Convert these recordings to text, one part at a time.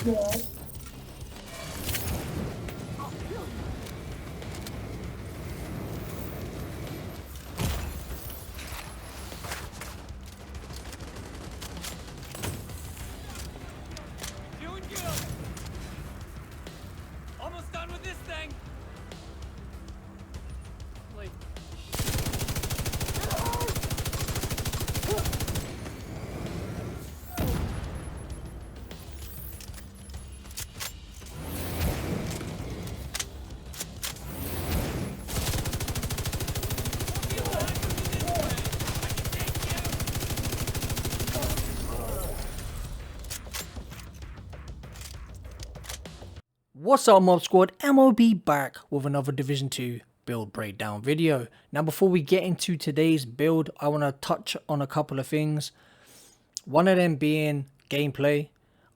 Almost done with this thing. Like, What's up, Mob Squad? MOB back with another Division 2 build breakdown video. Now before we get into today's build, I want to touch on a couple of things. One of them being gameplay.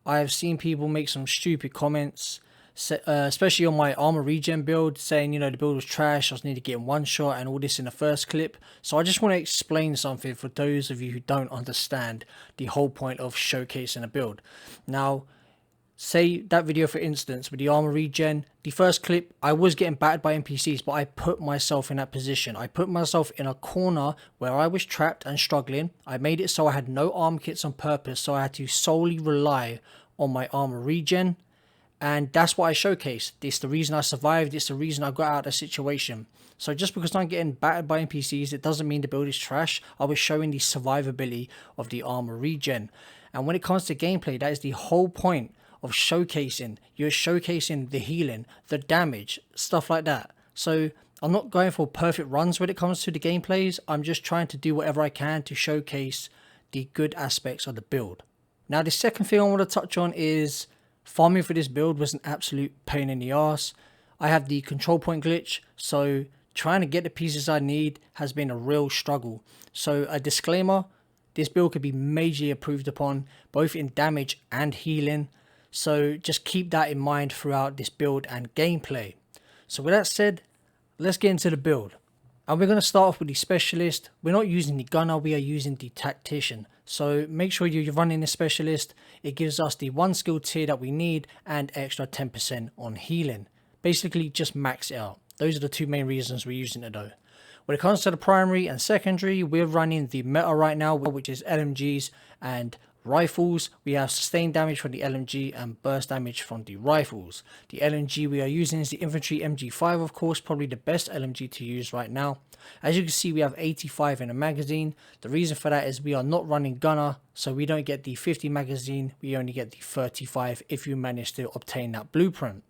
I have seen people make some stupid comments, especially on my armor regen build, saying, you know, the build was trash, I just need to get in one shot and all this in the first clip. So I just want to explain something for those of you who don't understand the whole point of showcasing a build. Now, say that video for instance with the armor regen, the first clip I was getting battered by NPCs, but I put myself in that position. I put myself in a corner where I was trapped and struggling. I made it so I had no armor kits on purpose, so I had to solely rely on my armor regen, and that's what I showcased. It's the reason I survived, it's the reason I got out of the situation. So just because I'm getting battered by NPCs, it doesn't mean the build is trash. I was showing the survivability of the armor regen. And when it comes to gameplay, that is the whole point of showcasing. You're showcasing the healing, the damage, stuff like that. So I'm not going for perfect runs when it comes to the gameplays. I'm just trying to do whatever I can to showcase the good aspects of the build. Now the second thing I want to touch on is farming for this build was an absolute pain in the ass. I have the control point glitch, so trying to get the pieces I need has been a real struggle. So a disclaimer, this build could be majorly improved upon, both in damage and healing. So just keep that in mind throughout this build and gameplay. So with that said, let's get into the build. And we're going to start off with the specialist. We're not using the gunner, we are using the tactician. So make sure you're running the specialist. It gives us the 1 skill tier that we need and extra 10% on healing. Basically just max it out. Those are the two main reasons we're using it though. When it comes to the primary and secondary, we're running the meta right now, which is LMGs and rifles. We have sustained damage from the LMG and burst damage from the rifles. The LMG we are using is the infantry MG5, of course, probably the best LMG to use right now. As you can see, we have 85 in a magazine. The reason for that is we are not running gunner, so we don't get the 50 magazine, we only get the 35 if you manage to obtain that blueprint.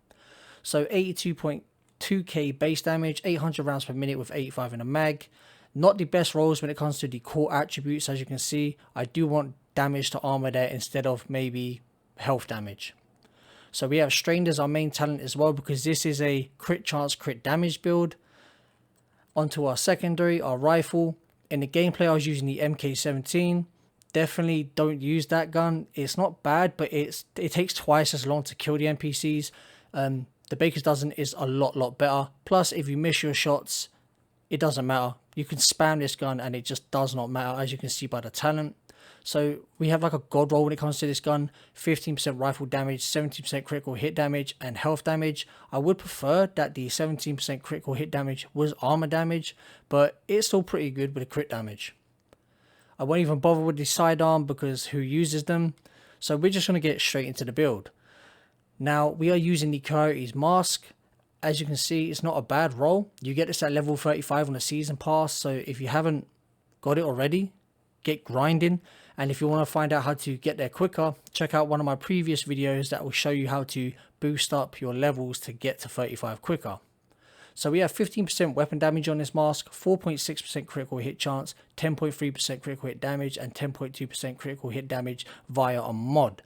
So 82.2k base damage, 800 rounds per minute with 85 in a mag. Not the best rolls when it comes to the core attributes. As you can see, I do want damage to armor there instead of maybe health damage. So we have Strained as our main talent as well, because this is a crit chance crit damage build. Onto our secondary, our rifle. In the gameplay I was using the MK17. Definitely don't use that gun. It's not bad, but it takes twice as long to kill the NPCs. The Baker's Dozen is a lot better. Plus if you miss your shots, it doesn't matter. You can spam this gun and it just does not matter, as you can see by the talent. So we have like a god roll when it comes to this gun. 15% rifle damage, 17% critical hit damage and health damage. I would prefer that the 17% critical hit damage was armor damage, but it's still pretty good with the crit damage. I won't even bother with the sidearm because who uses them? So we're just going to get straight into the build. Now we are using the Coyote's mask. As you can see, it's not a bad roll. You get this at level 35 on the season pass, so if you haven't got it already, get grinding. And if you want to find out how to get there quicker, check out one of my previous videos that will show you how to boost up your levels to get to 35 quicker. So we have 15% weapon damage on this mask, 4.6% critical hit chance, 10.3% critical hit damage and 10.2% critical hit damage via a mod.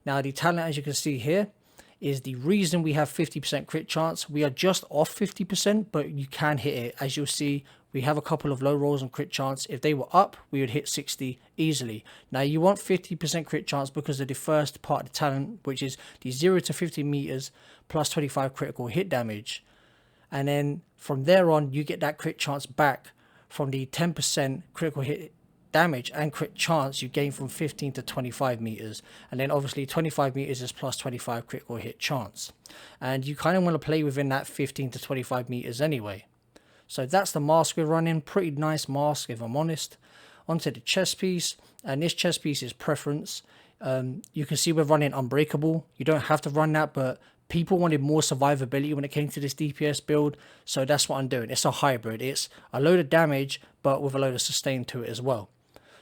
Now the talent, as you can see here, is the reason we have 50% crit chance. We are just off 50%, but you can hit it. As you'll see, we have a couple of low rolls on crit chance. If they were up, we would hit 60 easily. Now you want 50% crit chance because of the first part of the talent, which is the 0 to 50 meters plus 25 critical hit damage. And then from there on, you get that crit chance back from the 10% critical hit damage and crit chance you gain from 15 to 25 meters, and then obviously 25 meters is plus 25 critical hit chance, and you kind of want to play within that 15 to 25 meters anyway. So that's the mask we're running. Pretty nice mask if I'm honest. Onto the chest piece, and this chest piece is preference. You can see we're running Unbreakable. You don't have to run that, but people wanted more survivability when it came to this DPS build, so that's what I'm doing. It's a hybrid. It's a load of damage but with a load of sustain to it as well.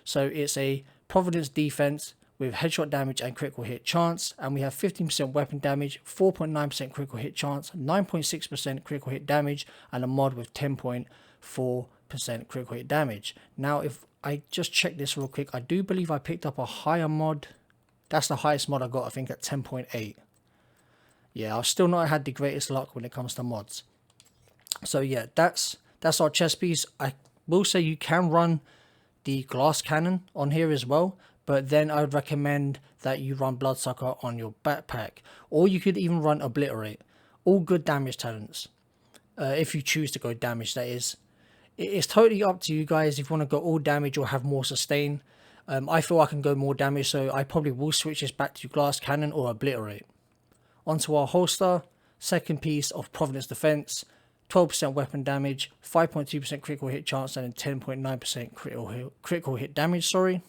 So it's a Providence defense with headshot damage and critical hit chance, and we have 15% weapon damage, 4.9% critical hit chance, 9.6% critical hit damage, and a mod with 10.4% critical hit damage. Now if I just check this real quick, I do believe I picked up a higher mod. That's the highest mod I got, I think, at 10.8. Yeah, I've still not had the greatest luck when it comes to mods. So yeah, that's our chest piece. I will say you can run the glass cannon on here as well, but then I would recommend that you run Bloodsucker on your backpack, or you could even run Obliterate. All good damage talents, if you choose to go damage, that is. It's totally up to you guys if you want to go all damage or have more sustain. I feel I can go more damage, so I probably will switch this back to glass cannon or Obliterate. Onto our holster, second piece of Providence defense, 12% weapon damage, 5.2% critical hit chance, and 10.9% critical hit damage, sorry.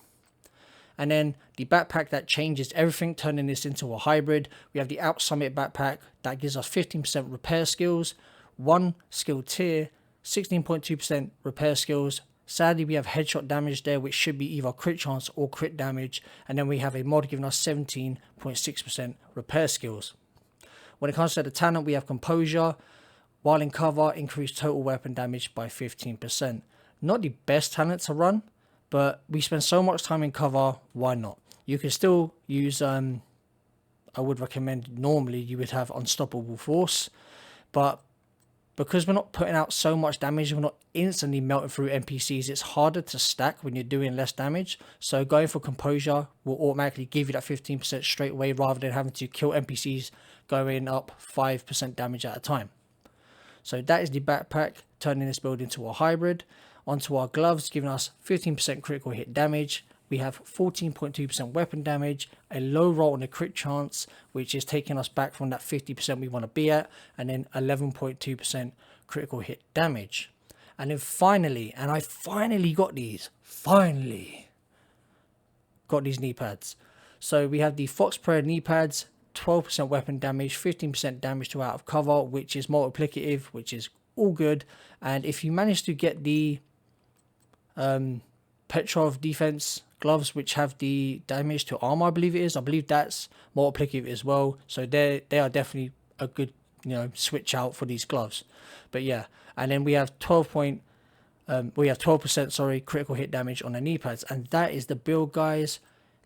And then the backpack that changes everything, turning this into a hybrid. We have the Out Summit backpack that gives us 15% repair skills, 1 skill tier, 16.2% repair skills. Sadly, we have headshot damage there, which should be either crit chance or crit damage. And then we have a mod giving us 17.6% repair skills. When it comes to the talent, we have Composure. While in cover, increase total weapon damage by 15%. Not the best talent to run, but we spend so much time in cover, why not? You can still use, I would recommend normally you would have Unstoppable Force, but because we're not putting out so much damage, we're not instantly melting through NPCs, it's harder to stack when you're doing less damage. So going for Composure will automatically give you that 15% straight away, rather than having to kill NPCs going up 5% damage at a time. So that is the backpack, turning this build into a hybrid. Onto our gloves, giving us 15% critical hit damage. We have 14.2% weapon damage, a low roll on the crit chance, which is taking us back from that 50% we want to be at, and then 11.2% critical hit damage. And then finally, and I finally got these, knee pads. So we have the Fox Prayer knee pads, 12% weapon damage, 15% damage to out of cover, which is multiplicative, which is all good. And if you manage to get the Petrov defense gloves, which have the damage to armor, I believe it is, I believe that's multiplicative as well. So they are definitely a good, switch out for these gloves. But yeah, and then we have 12% critical hit damage on the knee pads, and that is the build, guys.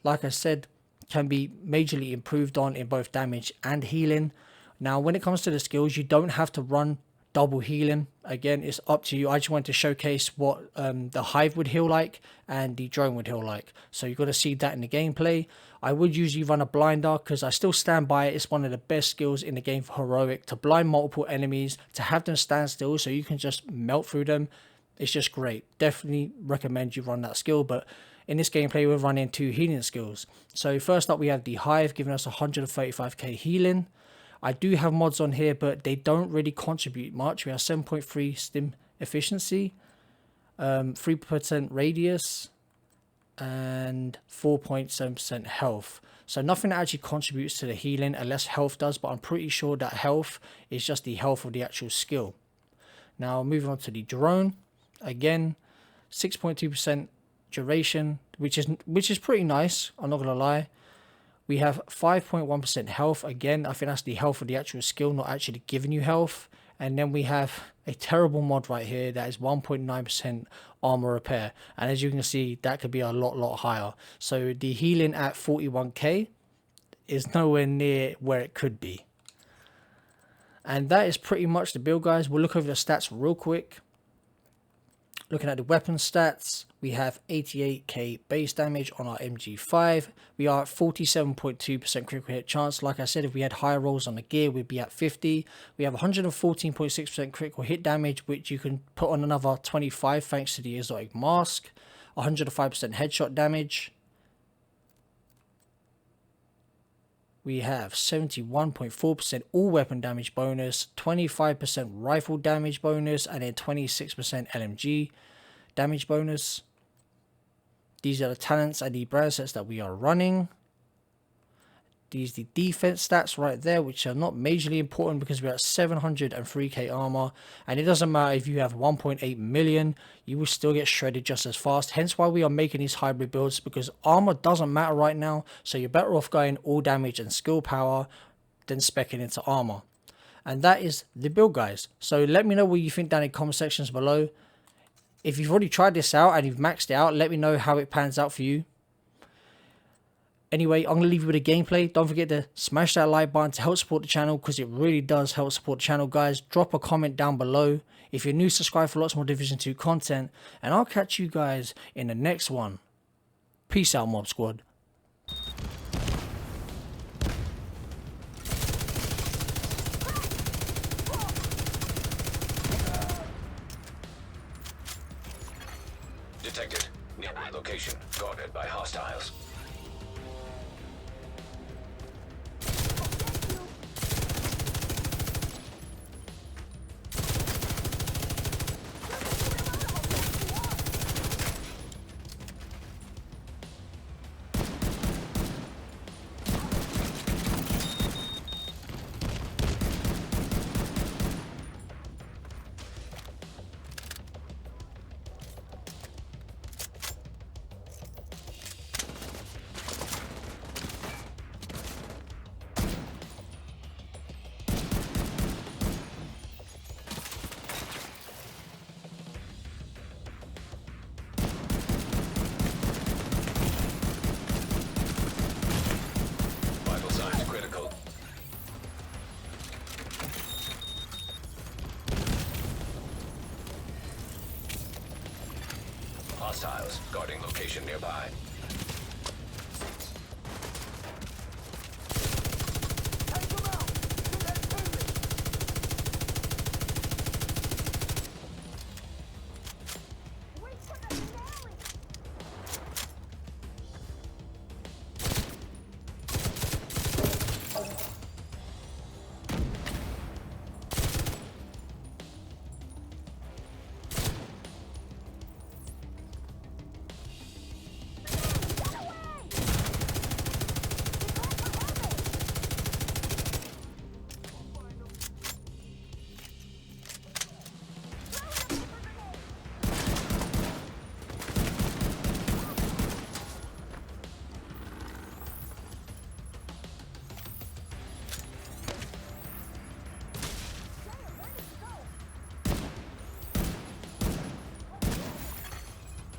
Like I said, can be majorly improved on in both damage and healing. Now when it comes to the skills, you don't have to run double healing. Again, it's up to you. I just wanted to showcase what the Hive would heal like and the drone would heal like, so you've got to see that in the gameplay. I would usually run a blinder because I still stand by it. It's one of the best skills in the game for heroic, to blind multiple enemies, to have them stand still so you can just melt through them. It's just great. Definitely recommend you run that skill. But in this gameplay, we're running 2 healing skills. So first up, we have the Hive giving us 135k healing. I do have mods on here, but they don't really contribute much. We have 7.3 stim efficiency, 3% radius, and 4.7% health. So nothing that actually contributes to the healing unless health does, but I'm pretty sure that health is just the health of the actual skill. Now moving on to the drone, again 6.2% duration, which is pretty nice, I'm not gonna lie. We have 5.1% health. Again, I think that's the health of the actual skill, not actually giving you health. And then we have a terrible mod right here that is 1.9% armor repair. And as you can see, that could be a lot higher. So the healing at 41k is nowhere near where it could be. And that is pretty much the build, guys. We'll look over the stats real quick. Looking at the weapon stats, we have 88k base damage on our MG5. We are at 47.2% critical hit chance. Like I said, if we had higher rolls on the gear, we'd be at 50. We have 114.6% critical hit damage, which you can put on another 25 thanks to the exotic mask. 105% headshot damage. We have 71.4% all weapon damage bonus, 25% rifle damage bonus, and then 26% LMG damage bonus. These are the talents and the brand sets that we are running. These are the defense stats right there, which are not majorly important because we're at 703k armor, and it doesn't matter if you have 1.8 million, you will still get shredded just as fast. Hence why we are making these hybrid builds, because armor doesn't matter right now, so you're better off going all damage and skill power than speccing into armor. And that is the build, guys. So let me know what you think down in the comment sections below. If you've already tried this out and you've maxed it out, let me know how it pans out for you. Anyway, I'm going to leave you with a gameplay. Don't forget to smash that like button to help support the channel, because it really does help support the channel, guys. Drop a comment down below. If you're new, subscribe for lots more Division 2 content. And I'll catch you guys in the next one. Peace out, Mob Squad. Detected. Nearby location. Guarded by hostiles. Hostiles guarding location nearby.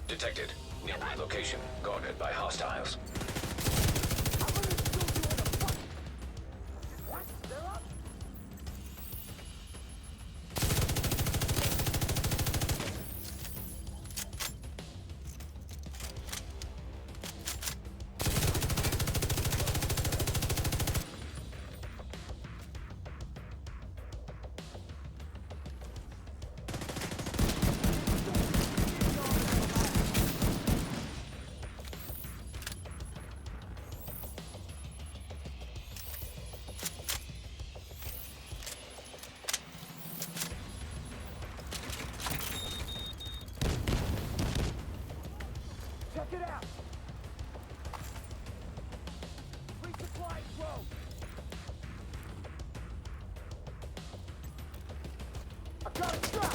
Detected. Nearby location. Guarded by hostiles. Check it out! Resupply drone! I got a trap!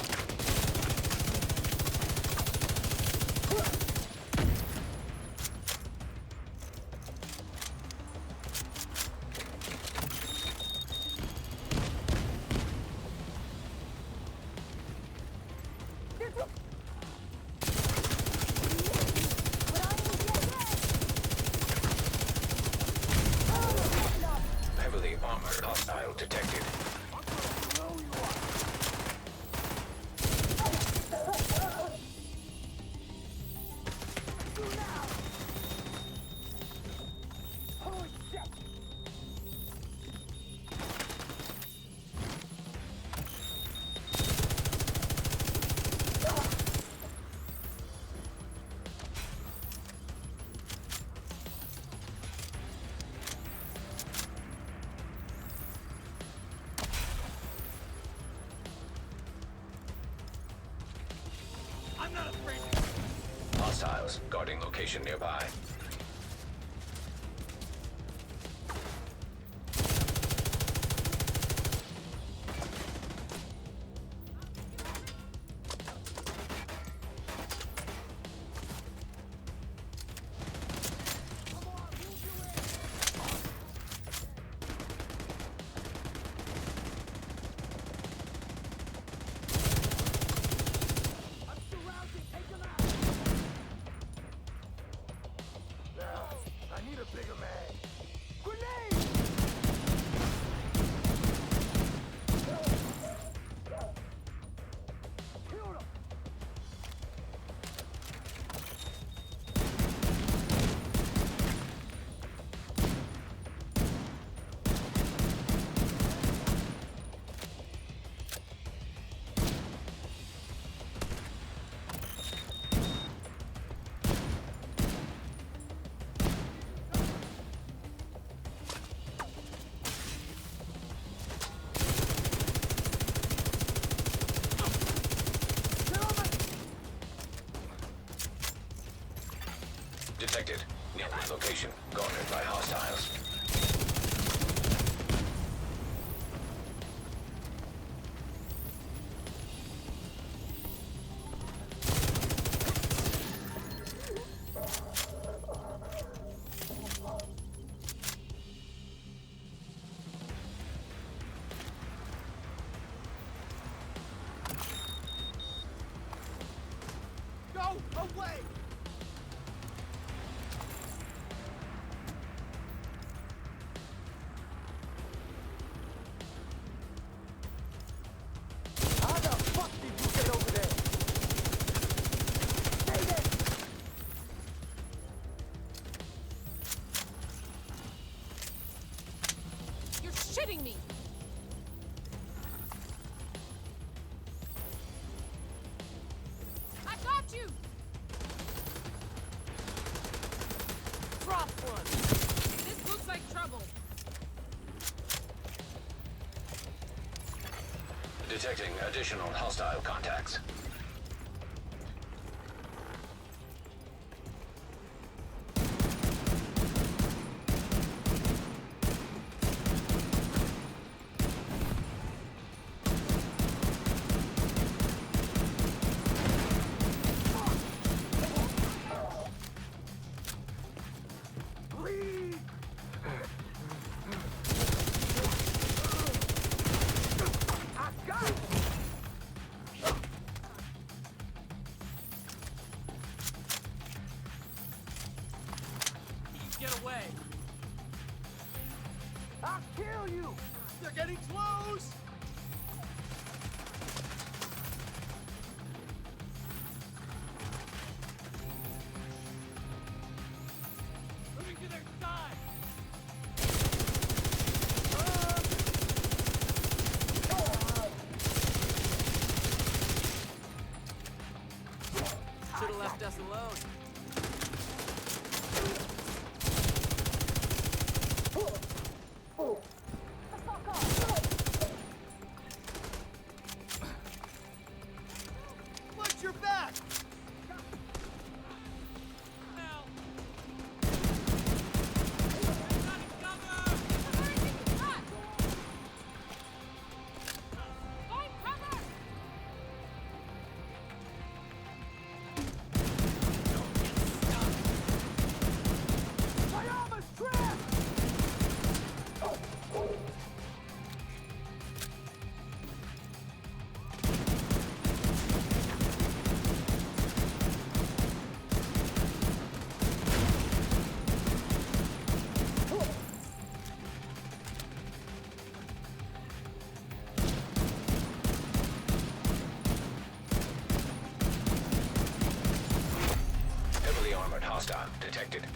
Heavily armored hostile detected. Holy shit! hostiles. Guarding location nearby. I'm surrounded. Take them out. Now, I need a bigger man. Grenade! Killed him. Detected. Nearby location. Guarded by hostiles. Go away! How the fuck did you get over there? Stay there! You're shitting me! I got you! Drop one! This looks like trouble. Detecting additional hostile contacts. Bleed! I got it! Get away! I'll kill you! They're getting close! Moving to their side! Should have left us alone. Watch your back! Now! Find cover! My armor's trapped! Heavily armored hostile detected.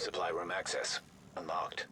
Supply room access unlocked.